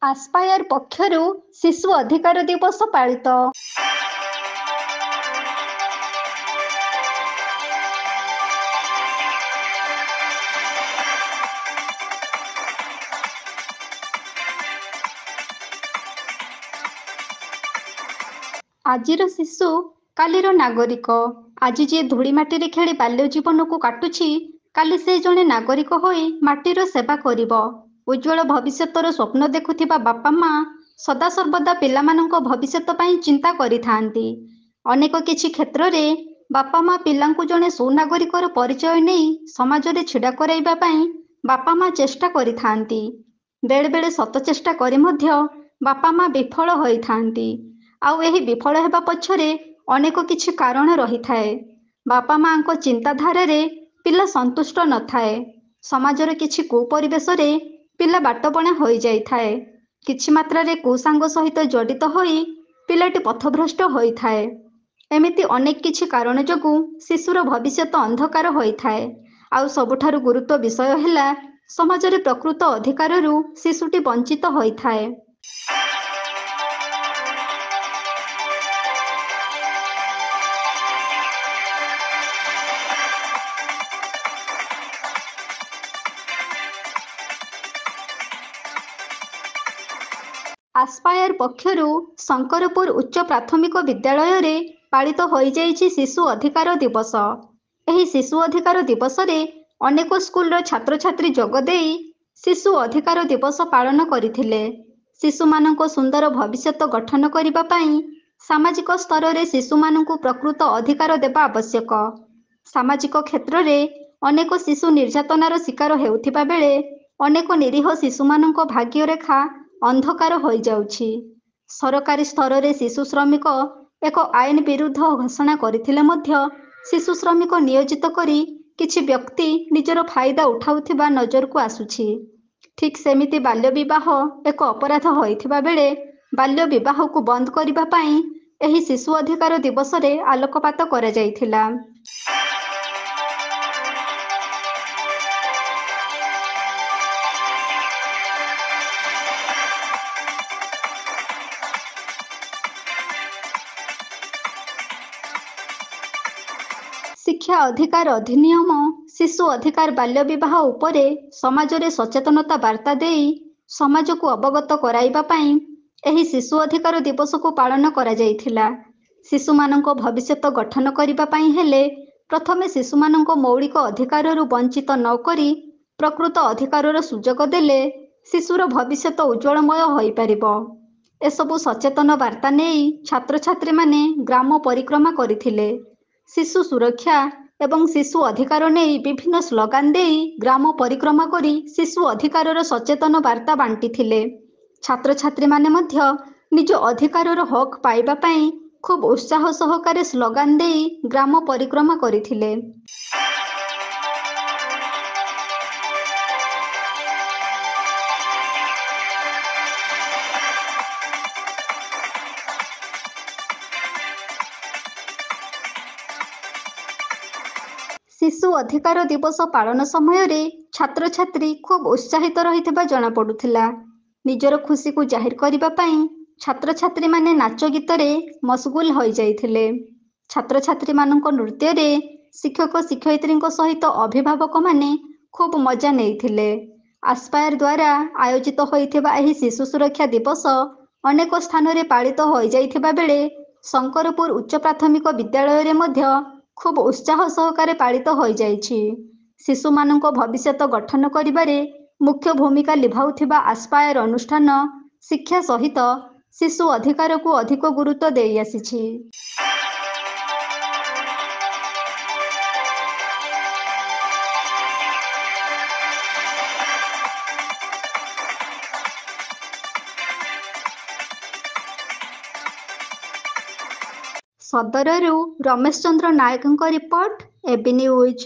Aspire ପକ୍ଷରୁ ଶିଶୁ ଅଧିକାର ଦିବସ ପାଳିତ। ଆଜିର ଶିଶୁ କାଲିର ନାଗରିକ। ଆଜି ଯିଏ ଧୂଳି ମାଟିରେ ଖେଳି ବାଲ୍ୟ ଜୀବନକୁ କାଟୁଛି, କାଲି ସେ ଜଣେ ନାଗରିକ ହୋଇ ମାଟିର ସେବା କରିବ। ଉଜ୍ଜ୍ୱଳ ଭବିଷ୍ୟତର ସ୍ୱପ୍ନ ଦେଖୁଥିବା ବାପା ମା ସଦାସର୍ବଦା ପିଲାମାନଙ୍କ ଭବିଷ୍ୟତ ପାଇଁ ଚିନ୍ତା କରିଥାନ୍ତି। ଅନେକ କିଛି କ୍ଷେତ୍ରରେ ବାପା ମା ପିଲାଙ୍କୁ ଜଣେ ସୁନାଗରିକର ପରିଚୟ ନେଇ ସମାଜରେ ଛିଡ଼ା କରାଇବା ପାଇଁ ବାପା ମା ଚେଷ୍ଟା କରିଥାନ୍ତି। ବେଳେବେଳେ ଶତ ଚେଷ୍ଟା କରି ମଧ୍ୟ ବାପା ମା ବିଫଳ ହୋଇଥାନ୍ତି। ଆଉ ଏହି ବିଫଳ ହେବା ପଛରେ ଅନେକ କିଛି କାରଣ ରହିଥାଏ। ବାପା ମାଙ୍କ ଚିନ୍ତାଧାରାରେ ପିଲା ସନ୍ତୁଷ୍ଟ ନଥାଏ। ସମାଜର କିଛି କୁପରିବେଶରେ ପିଲା ବାଟବଣା ହୋଇଯାଇଥାଏ। କିଛି ମାତ୍ରାରେ କୁସାଙ୍ଗ ସହିତ ଜଡ଼ିତ ହୋଇ ପିଲାଟି ପଥଭ୍ରଷ୍ଟ ହୋଇଥାଏ। ଏମିତି ଅନେକ କିଛି କାରଣ ଯୋଗୁଁ ଶିଶୁର ଭବିଷ୍ୟତ ଅନ୍ଧକାର ହୋଇଥାଏ। ଆଉ ସବୁଠାରୁ ଗୁରୁତ୍ୱ ବିଷୟ ହେଲା, ସମାଜରେ ପ୍ରକୃତ ଅଧିକାରରୁ ଶିଶୁଟି ବଞ୍ଚିତ ହୋଇଥାଏ। ଆସ୍ପାୟାର ପକ୍ଷରୁ ଶଙ୍କରପୁର ଉଚ୍ଚ ପ୍ରାଥମିକ ବିଦ୍ୟାଳୟରେ ପାଳିତ ହୋଇଯାଇଛି ଶିଶୁ ଅଧିକାର ଦିବସ। ଏହି ଶିଶୁ ଅଧିକାର ଦିବସରେ ଅନେକ ସ୍କୁଲର ଛାତ୍ରଛାତ୍ରୀ ଯୋଗଦେଇ ଶିଶୁ ଅଧିକାର ଦିବସ ପାଳନ କରିଥିଲେ। ଶିଶୁମାନଙ୍କ ସୁନ୍ଦର ଭବିଷ୍ୟତ ଗଠନ କରିବା ପାଇଁ ସାମାଜିକ ସ୍ତରରେ ଶିଶୁମାନଙ୍କୁ ପ୍ରକୃତ ଅଧିକାର ଦେବା ଆବଶ୍ୟକ। ସାମାଜିକ କ୍ଷେତ୍ରରେ ଅନେକ ଶିଶୁ ନିର୍ଯାତନାର ଶିକାର ହେଉଥିବା ବେଳେ ଅନେକ ନିରୀହ ଶିଶୁମାନଙ୍କ ଭାଗ୍ୟରେଖା ଅନ୍ଧକାର ହୋଇଯାଉଛି। ସରକାରୀ ସ୍ତରରେ ଶିଶୁ ଶ୍ରମିକ ଏକ ଆଇନ ବିରୁଦ୍ଧ ଘୋଷଣା କରିଥିଲେ ମଧ୍ୟ ଶିଶୁ ଶ୍ରମିକ ନିୟୋଜିତ କରି କିଛି ବ୍ୟକ୍ତି ନିଜର ଫାଇଦା ଉଠାଉଥିବା ନଜରକୁ ଆସୁଛି। ଠିକ୍ ସେମିତି ବାଲ୍ୟ ବିବାହ ଏକ ଅପରାଧ ହୋଇଥିବା ବେଳେ ବାଲ୍ୟ ବିବାହକୁ ବନ୍ଦ କରିବା ପାଇଁ ଏହି ଶିଶୁ ଅଧିକାର ଦିବସରେ ଆଲୋକପାତ କରାଯାଇଥିଲା। ଶିକ୍ଷା ଅଧିକାର ଅଧିନିୟମ ଶିଶୁ ଅଧିକାର ବାଲ୍ୟ ବିବାହ ଉପରେ ସମାଜରେ ସଚେତନତା ବାର୍ତ୍ତା ଦେଇ ସମାଜକୁ ଅବଗତ କରାଇବା ପାଇଁ ଏହି ଶିଶୁ ଅଧିକାର ଦିବସକୁ ପାଳନ କରାଯାଇଥିଲା। ଶିଶୁମାନଙ୍କ ଭବିଷ୍ୟତ ଗଠନ କରିବା ପାଇଁ ହେଲେ ପ୍ରଥମେ ଶିଶୁମାନଙ୍କ ମୌଳିକ ଅଧିକାରରୁ ବଞ୍ଚିତ ନ କରି ପ୍ରକୃତ ଅଧିକାରର ସୁଯୋଗ ଦେଲେ ଶିଶୁର ଭବିଷ୍ୟତ ଉଜ୍ଜ୍ୱଳମୟ ହୋଇପାରିବ। ଏସବୁ ସଚେତନ ବାର୍ତ୍ତା ନେଇ ଛାତ୍ରଛାତ୍ରୀମାନେ ଗ୍ରାମ ପରିକ୍ରମା କରିଥିଲେ। ଶିଶୁ ସୁରକ୍ଷା ଏବଂ ଶିଶୁ ଅଧିକାର ନେଇ ବିଭିନ୍ନ ସ୍ଲୋଗାନ ଦେଇ ଗ୍ରାମ ପରିକ୍ରମା କରି ଶିଶୁ ଅଧିକାରର ସଚେତନ ବାର୍ତ୍ତା ବାଣ୍ଟିଥିଲେ। ଛାତ୍ରଛାତ୍ରୀମାନେ ମଧ୍ୟ ନିଜ ଅଧିକାରର ହକ୍ ପାଇବା ପାଇଁ ଖୁବ୍ ଉତ୍ସାହ ସହକାରେ ସ୍ଲୋଗାନ ଦେଇ ଗ୍ରାମ ପରିକ୍ରମା କରିଥିଲେ। ଶିଶୁ ଅଧିକାର ଦିବସ ପାଳନ ସମୟରେ ଛାତ୍ରଛାତ୍ରୀ ଖୁବ୍ ଉତ୍ସାହିତ ରହିଥିବା ଜଣାପଡ଼ୁଥିଲା। ନିଜର ଖୁସିକୁ ଜାହିର କରିବା ପାଇଁ ଛାତ୍ରଛାତ୍ରୀମାନେ ନାଚ ଗୀତରେ ମସଗୁଲ ହୋଇଯାଇଥିଲେ। ଛାତ୍ରଛାତ୍ରୀମାନଙ୍କ ନୃତ୍ୟରେ ଶିକ୍ଷକ ଶିକ୍ଷୟିତ୍ରୀଙ୍କ ସହିତ ଅଭିଭାବକମାନେ ଖୁବ୍ ମଜା ନେଇଥିଲେ। ଆସ୍ପାୟାର ଦ୍ୱାରା ଆୟୋଜିତ ହୋଇଥିବା ଏହି ଶିଶୁ ସୁରକ୍ଷା ଦିବସ ଅନେକ ସ୍ଥାନରେ ପାଳିତ ହୋଇଯାଇଥିବା ବେଳେ ଶଙ୍କରପୁର ଉଚ୍ଚ ପ୍ରାଥମିକ ବିଦ୍ୟାଳୟରେ ମଧ୍ୟ ଖୁବ୍ ଉତ୍ସାହ ସହକାରେ ପାଳିତ ହୋଇଯାଇଛି। ଶିଶୁମାନଙ୍କ ଭବିଷ୍ୟତ ଗଠନ କରିବାରେ ମୁଖ୍ୟ ଭୂମିକା ଲିଭାଉଥିବା ଆସ୍ପାୟାର ଅନୁଷ୍ଠାନ ଶିକ୍ଷା ସହିତ ଶିଶୁ ଅଧିକାରକୁ ଅଧିକ ଗୁରୁତ୍ୱ ଦେଇ ଆସିଛି। ସଦରରୁ ରମେଶ ଚନ୍ଦ୍ର ନାୟକଙ୍କ ରିପୋର୍ଟ, ଏବି ନ୍ୟୁଜ୍।